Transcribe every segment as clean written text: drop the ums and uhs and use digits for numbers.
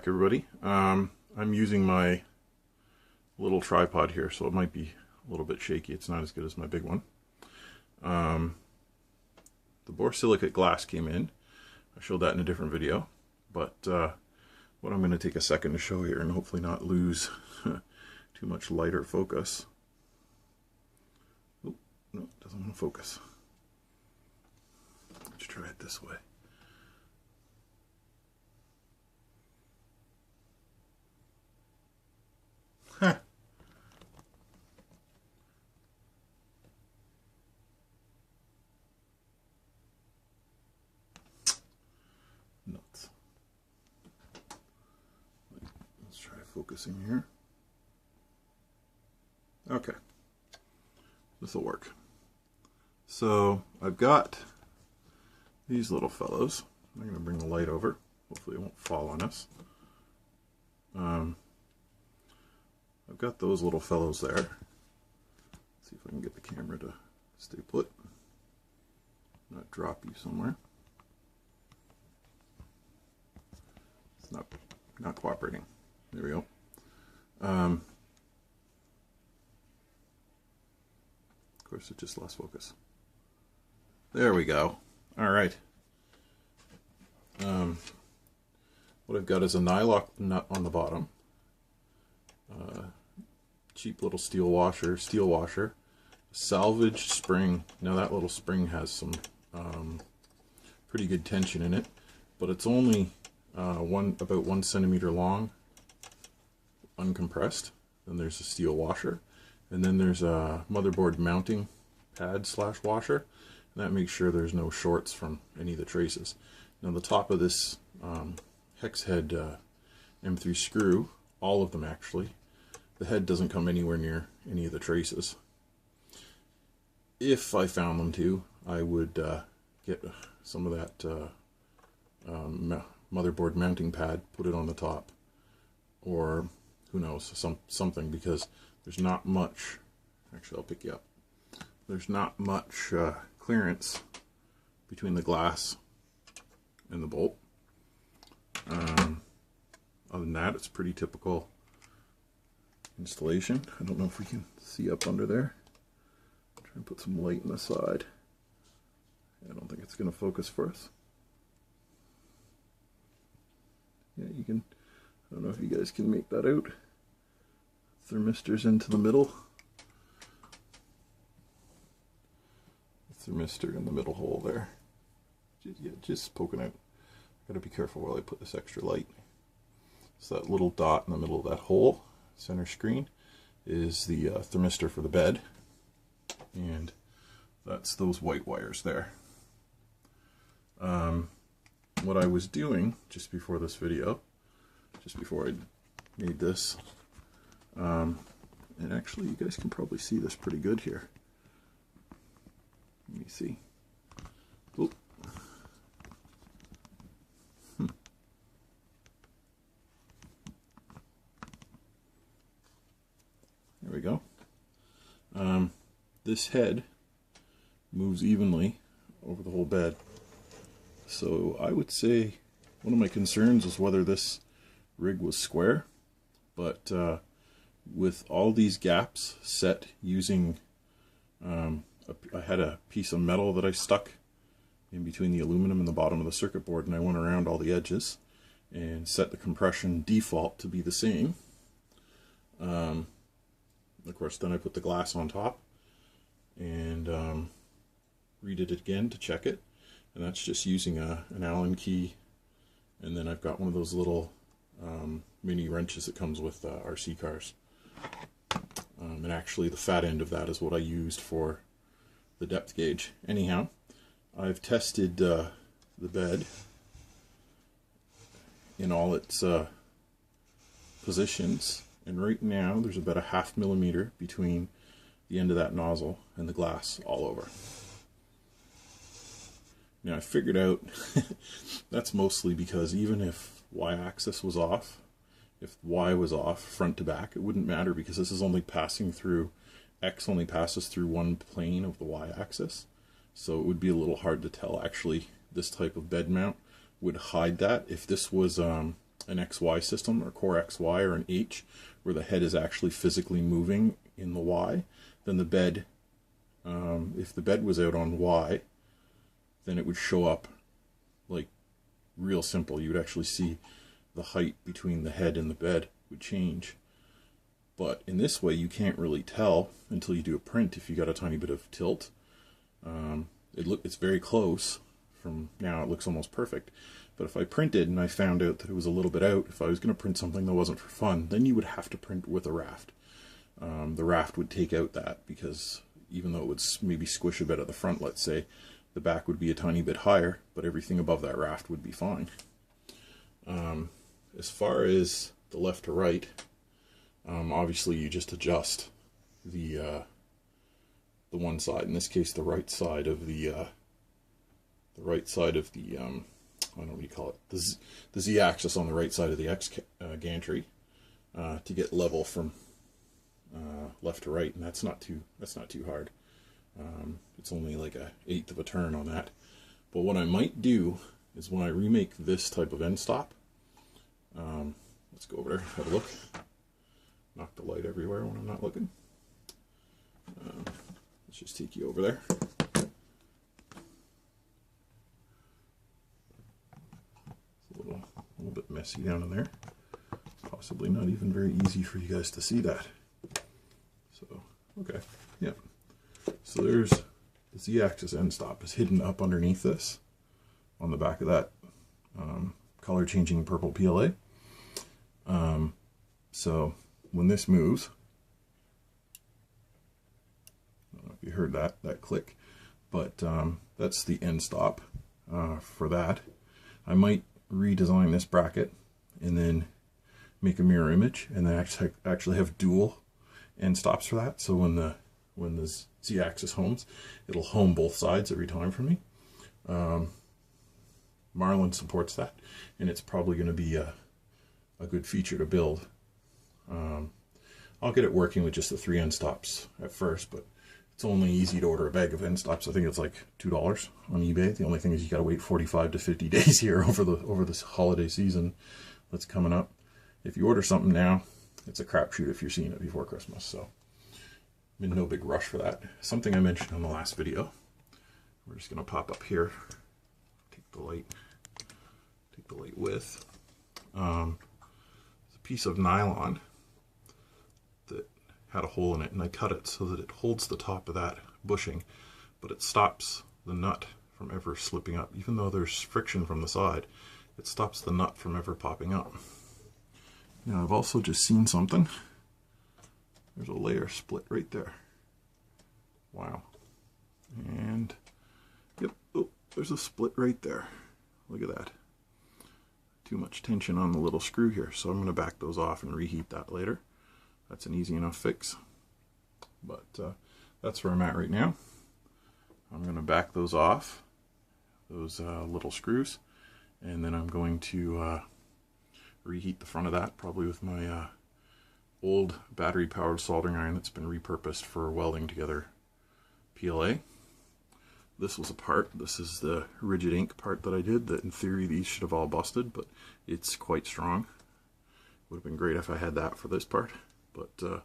Everybody. I'm using my little tripod here, so it might be a little bit shaky. It's not as good as my big one. The borosilicate glass came in. I showed that in a different video, but what I'm going to take a second to show here and hopefully not lose too much light or focus. Oh, no, it doesn't want to focus. Let's try it this way. Huh. Nuts. Let's try focusing here. Okay. This will work. So I've got these little fellows. I'm going to bring the light over. Hopefully it won't fall on us. I've got those little fellows there. Let's see if I can get the camera to stay put, not drop you somewhere. It's not cooperating. There we go. Of course, it just lost focus. There we go. All right. What I've got is a nylock nut on the bottom. Cheap little steel washer, salvaged spring. Now that little spring has some pretty good tension in it, but it's only about 1 centimeter long, uncompressed. Then there's a steel washer, and then there's a motherboard mounting pad / washer, and that makes sure there's no shorts from any of the traces. Now the top of this hex head M3 screw, all of them actually, the head doesn't come anywhere near any of the traces. If I found them to, I would get some of that motherboard mounting pad, put it on the top, or who knows, something, because there's not much. Actually, I'll pick you up. There's not much clearance between the glass and the bolt. Other than that, it's pretty typical installation. I don't know if we can see up under there. Try and put some light in the side. I don't think it's going to focus for us. Yeah, you can. I don't know if you guys can make that out. Thermistors into the middle. Thermistor in the middle hole there. Just poking out. Gotta be careful while I put this extra light. So that little dot in the middle of that hole, center screen, is the thermistor for the bed, and that's those white wires there. What I was doing just before this video, just before I made this, and actually you guys can probably see this pretty good here. Let me see. Oop. There we go. This head moves evenly over the whole bed. So I would say one of my concerns is whether this rig was square, but with all these gaps set using, I had a piece of metal that I stuck in between the aluminum and the bottom of the circuit board, and I went around all the edges and set the compression default to be the same. Of course, then I put the glass on top and read it again to check it, and that's just using an Allen key, and then I've got one of those little mini wrenches that comes with RC cars, and actually the fat end of that is what I used for the depth gauge. Anyhow, I've tested the bed in all its positions, and right now there's about a ½ millimeter between the end of that nozzle and the glass all over. Now I figured out that's mostly because even if y-axis was off, if y was off front to back, it wouldn't matter, because this is only passing through, x only passes through one plane of the y-axis, so it would be a little hard to tell. Actually, this type of bed mount would hide that. If this was an XY system, or core XY, or an H, where the head is actually physically moving in the Y, then the bed, if the bed was out on Y, then it would show up like real simple. You would actually see the height between the head and the bed would change. But in this way, you can't really tell until you do a print if you got a tiny bit of tilt. It's very close. From now, it looks almost perfect. But if I printed and I found out that it was a little bit out, if I was going to print something that wasn't for fun, then you would have to print with a raft. The raft would take out that, because even though it would maybe squish a bit at the front, let's say, the back would be a tiny bit higher, but everything above that raft would be fine. As far as the left to right, obviously you just adjust the one side. In this case, the right side of the I don't know what you call it, the Z-axis on the right side of the X gantry, to get level from left to right, and that's not too hard. It's only like a 1/8 of a turn on that. But what I might do is, when I remake this type of end stop, let's go over there, have a look. Knock the light everywhere when I'm not looking. Let's just take you over there. A little bit messy down in there. Possibly not even very easy for you guys to see that. So, okay, yeah. So there's the Z-axis end stop is hidden up underneath this, on the back of that color changing purple PLA. So when this moves, I don't know if you heard that click, but that's the end stop for that. I might redesign this bracket and then make a mirror image, and then actually have dual end stops for that. So when the Z-axis homes, it'll home both sides every time for me. Marlin supports that, and it's probably going to be a good feature to build. I'll get it working with just the 3 end stops at first, but it's only easy to order a bag of end stops. I think it's like $2 on eBay. The only thing is you got to wait 45 to 50 days here over this holiday season that's coming up. If you order something now, it's a crapshoot if you're seeing it before Christmas. So I'm in no big rush for that. Something I mentioned on the last video. We're just going to pop up here. Take the light with. It's a piece of nylon that had a hole in it, and I cut it so that it holds the top of that bushing, but it stops the nut from ever slipping up. Even though there's friction from the side, it stops the nut from ever popping up. Now I've also just seen something. There's a layer split right there. Wow. And yep, oh, there's a split right there. Look at that. Too much tension on the little screw here, so I'm going to back those off and reheat that later. That's an easy enough fix. But that's where I'm at right now. I'm going to back those off, those little screws, and then I'm going to reheat the front of that, probably with my old battery powered soldering iron that's been repurposed for welding together PLA. This was a part, this is the rigid ink part that I did, that in theory these should have all busted, but it's quite strong. Would have been great if I had that for this part, but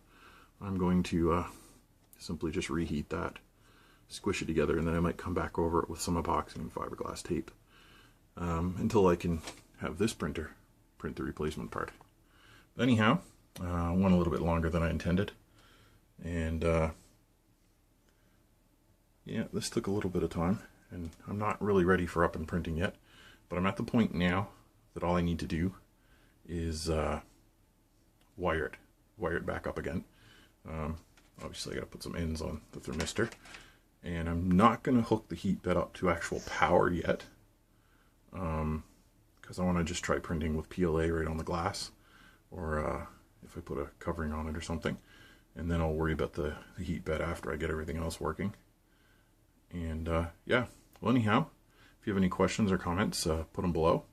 I'm going to simply just reheat that, squish it together, and then I might come back over it with some epoxy and fiberglass tape until I can have this printer print the replacement part. But anyhow, went a little bit longer than I intended, and yeah, this took a little bit of time, and I'm not really ready for up and printing yet, but I'm at the point now that all I need to do is wire it back up again. Obviously I gotta put some ends on the thermistor, and I'm not gonna hook the heat bed up to actual power yet, because I want to just try printing with PLA right on the glass, or if I put a covering on it or something, and then I'll worry about the heat bed after I get everything else working. And yeah, well, anyhow, if you have any questions or comments, put them below.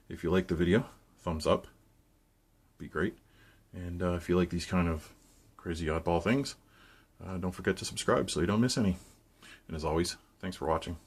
If you like the video, thumbs up, be great. And if you like these kind of crazy oddball things, don't forget to subscribe so you don't miss any. And as always, thanks for watching.